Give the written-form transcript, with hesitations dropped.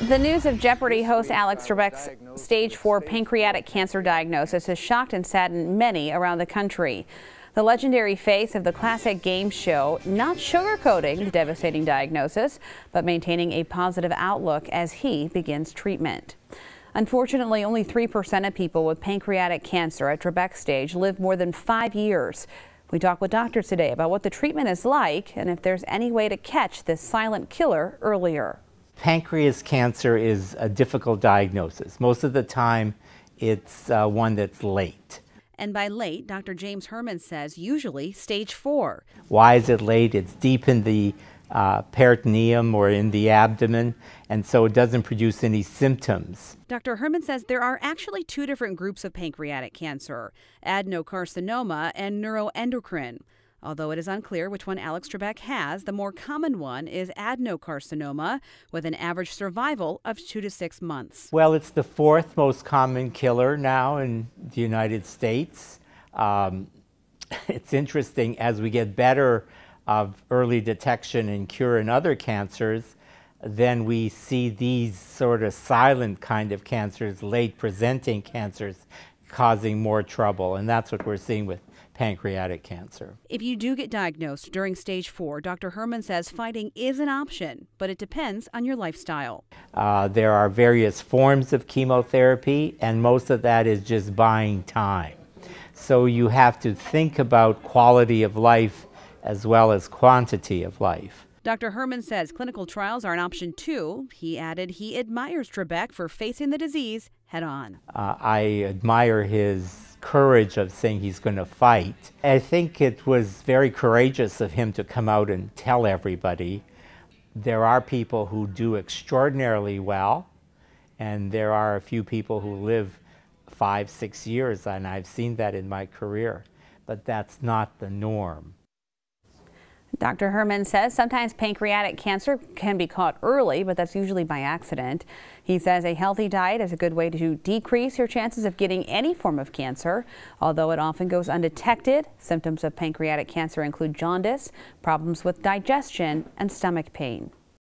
The news of Jeopardy host Alex Trebek's stage 4 pancreatic cancer diagnosis has shocked and saddened many around the country. The legendary face of the classic game show not sugarcoating the devastating diagnosis, but maintaining a positive outlook as he begins treatment. Unfortunately, only 3% of people with pancreatic cancer at Trebek's stage live more than 5 years. We talk with doctors today about what the treatment is like and if there's any way to catch this silent killer earlier. Pancreas cancer is a difficult diagnosis. Most of the time, it's one that's late. And by late, Dr. James Herman says usually stage 4. Why is it late? It's deep in the peritoneum or in the abdomen, and so it doesn't produce any symptoms. Dr. Herman says there are actually 2 different groups of pancreatic cancer, adenocarcinoma and neuroendocrine. Although it is unclear which one Alex Trebek has, the more common one is adenocarcinoma, with an average survival of 2 to 6 months. Well, it's the 4th most common killer now in the United States. It's interesting, as we get better of early detection and cure in other cancers, then we see these sort of silent kind of cancers, late presenting cancers, causing more trouble, and that's what we're seeing with pancreatic cancer. If you do get diagnosed during stage 4, Dr. Herman says fighting is an option, but it depends on your lifestyle. There are various forms of chemotherapy, and most of that is just buying time. So you have to think about quality of life as well as quantity of life. Dr. Herman says clinical trials are an option too. He added he admires Trebek for facing the disease head on. I admire his courage of saying he's going to fight. I think it was very courageous of him to come out and tell everybody. There are people who do extraordinarily well, and there are a few people who live 5, 6 years, and I've seen that in my career, but that's not the norm. Dr. Herman says sometimes pancreatic cancer can be caught early, but that's usually by accident. He says a healthy diet is a good way to decrease your chances of getting any form of cancer. Although it often goes undetected, symptoms of pancreatic cancer include jaundice, problems with digestion, and stomach pain.